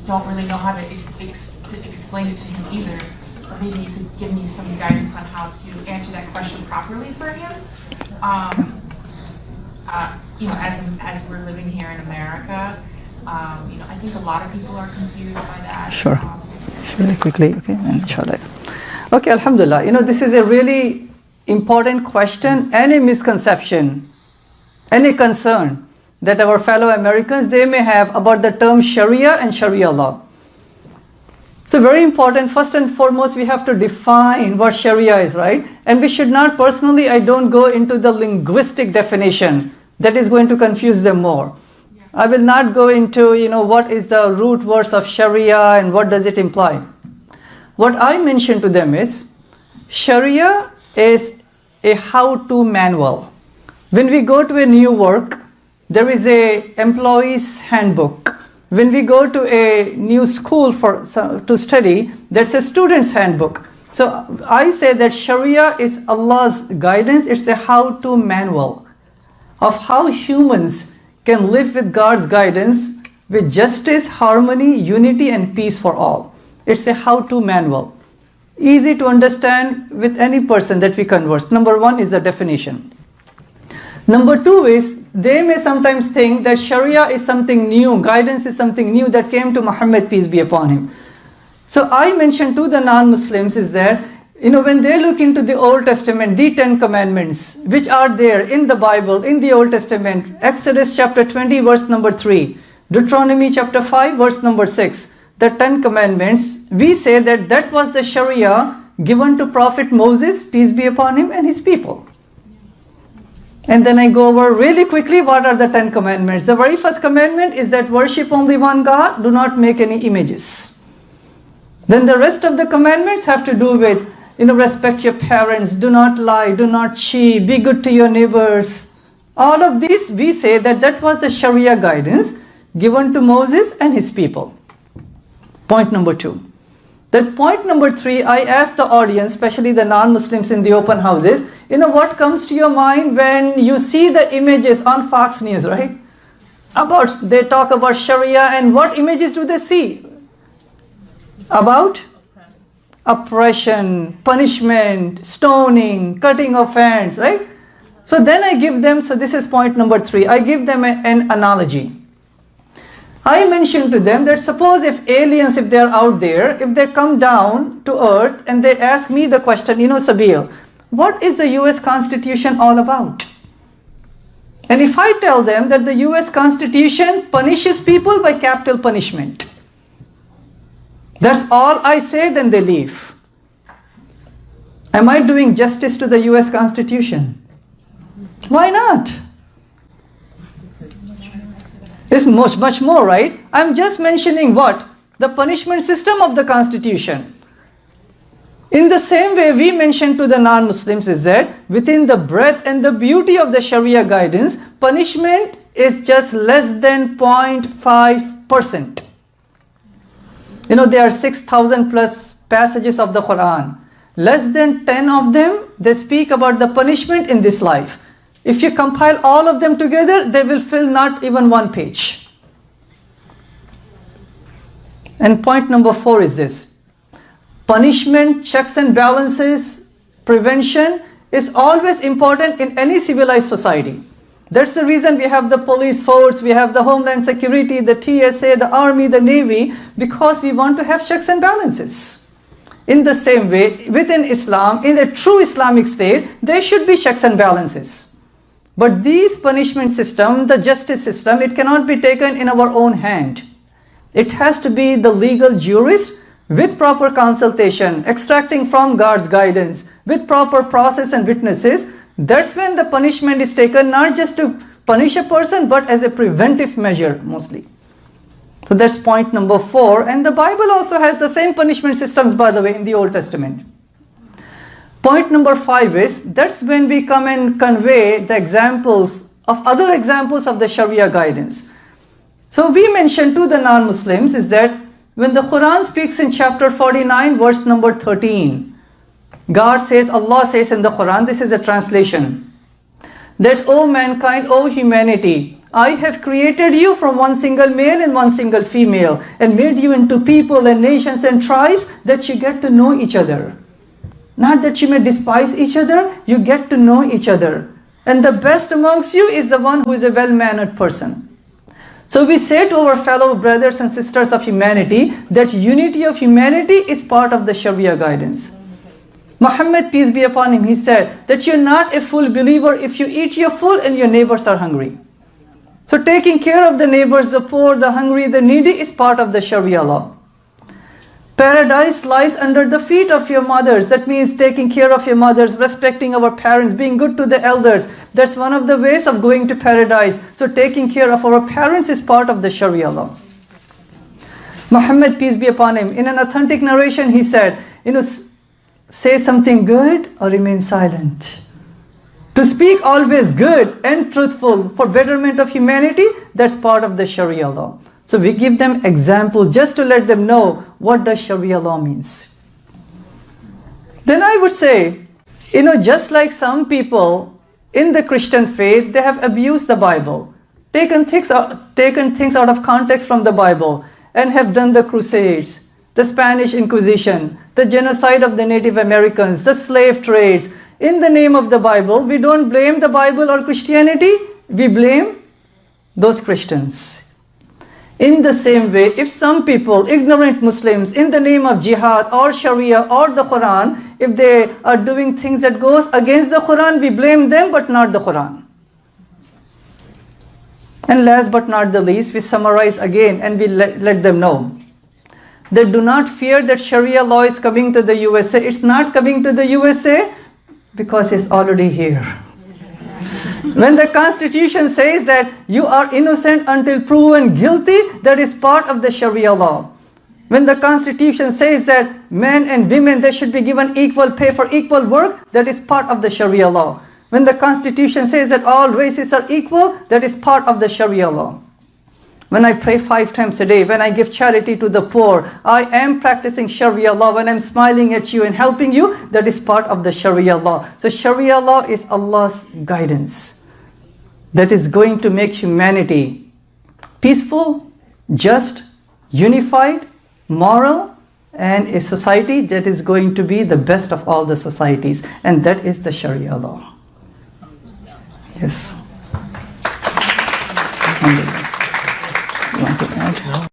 don't really know how to explain it to him either. Or maybe you could give me some guidance on how to answer that question properly for him. As we're living here in America, I think a lot of people are confused by that. Sure. Really quickly, okay, inshallah. Okay, alhamdulillah. This is a really important question and a misconception and a concern that our fellow Americans, they may have about the term Sharia and Sharia law. So very important, first and foremost, we have to define what Sharia is, right? And we should not, personally, I don't go into the linguistic definition. That is going to confuse them more. I will not go into, what is the root words of Sharia and what does it imply. What I mention to them is, Sharia is a how-to manual. When we go to a new work, there is a employee's handbook. When we go to a new school to study, that's a student's handbook. So I say that Sharia is Allah's guidance. It's a how-to manual of how humans can live with God's guidance with justice, harmony, unity, and peace for all. It's a how-to manual. Easy to understand with any person that we converse. Number one is the definition. Number two is, they may sometimes think that Sharia is something new, guidance is something new that came to Muhammad, peace be upon him. So I mentioned to the non-Muslims is that, when they look into the Old Testament, the 10 Commandments, which are there in the Bible, in the Old Testament, Exodus chapter 20, verse number 3, Deuteronomy chapter 5, verse number 6, the 10 Commandments, we say that that was the Sharia given to Prophet Moses, peace be upon him, and his people. And then I go over really quickly what are the 10 Commandments. The very first commandment is that worship only one God, do not make any images. Then the rest of the commandments have to do with, respect your parents, do not lie, do not cheat, be good to your neighbors. All of these, we say that that was the Sharia guidance given to Moses and his people. Point number 2. Then point number 3, I ask the audience, especially the non-Muslims in the open houses, what comes to your mind when you see the images on Fox News, right? They talk about Sharia, and what images do they see? About oppression, punishment, stoning, cutting of hands, right? So then I give them, so this is point number 3, I give them an analogy. I mentioned to them that suppose if aliens, if they're out there, if they come down to earth and they ask me the question, Sabir, what is the US Constitution all about? And if I tell them that the US Constitution punishes people by capital punishment, that's all I say, then they leave. Am I doing justice to the US Constitution? Why not? It's much more, right? I'm just mentioning what? The punishment system of the Constitution. In the same way, we mentioned to the non-Muslims is that within the breadth and the beauty of the Sharia guidance, punishment is just less than 0.5%. There are 6,000 plus passages of the Quran. Less than 10 of them, they speak about the punishment in this life. If you compile all of them together, they will fill not even one page. And point number 4 is this. Punishment, checks and balances, prevention is always important in any civilized society. That's the reason we have the police force, we have the Homeland Security, the TSA, the Army, the Navy, because we want to have checks and balances. In the same way, within Islam, in a true Islamic state, there should be checks and balances. But these punishment system, the justice system, it cannot be taken in our own hand. It has to be the legal jurist with proper consultation, extracting from God's guidance, with proper process and witnesses. That's when the punishment is taken, not just to punish a person, but as a preventive measure mostly. So that's point number 4. And the Bible also has the same punishment systems, by the way, in the Old Testament. Point number 5 is, that's when we come and convey the examples of other examples of the Sharia guidance. So we mentioned to the non-Muslims is that when the Quran speaks in chapter 49, verse number 13, God says, Allah says in the Quran, this is a translation, that O mankind, O humanity, I have created you from one single male and one single female and made you into people and nations and tribes that you get to know each other. Not that you may despise each other, you get to know each other. And the best amongst you is the one who is a well-mannered person. So we say to our fellow brothers and sisters of humanity that unity of humanity is part of the Sharia guidance. Muhammad, peace be upon him, he said that you're not a full believer if you eat your food and your neighbors are hungry. So taking care of the neighbors, the poor, the hungry, the needy is part of the Sharia law. Paradise lies under the feet of your mothers. That means taking care of your mothers, respecting our parents, being good to the elders. That's one of the ways of going to paradise. So taking care of our parents is part of the Sharia law. Muhammad, peace be upon him, in an authentic narration he said, say something good or remain silent. To speak always good and truthful for betterment of humanity, that's part of the Sharia law. So we give them examples just to let them know what does Sharia law means. Then I would say, just like some people in the Christian faith, they have abused the Bible, taken things out of context from the Bible, and have done the Crusades, the Spanish Inquisition, the genocide of the Native Americans, the slave trades. In the name of the Bible, we don't blame the Bible or Christianity, we blame those Christians. In the same way, if some people, ignorant Muslims, in the name of jihad or Sharia or the Quran, if they are doing things that goes against the Quran, we blame them but not the Quran. And last but not the least, we summarize again and we let them know. They do not fear that Sharia law is coming to the USA. It's not coming to the USA because it's already here. When the Constitution says that you are innocent until proven guilty, that is part of the Sharia law. When the Constitution says that men and women, they should be given equal pay for equal work, that is part of the Sharia law. When the Constitution says that all races are equal, that is part of the Sharia law. When I pray 5 times a day, when I give charity to the poor, I am practicing Sharia law. When I'm smiling at you and helping you, that is part of the Sharia law. So Sharia law is Allah's guidance that is going to make humanity peaceful, just, unified, moral, and a society that is going to be the best of all the societies. And that is the Sharia law. Yes.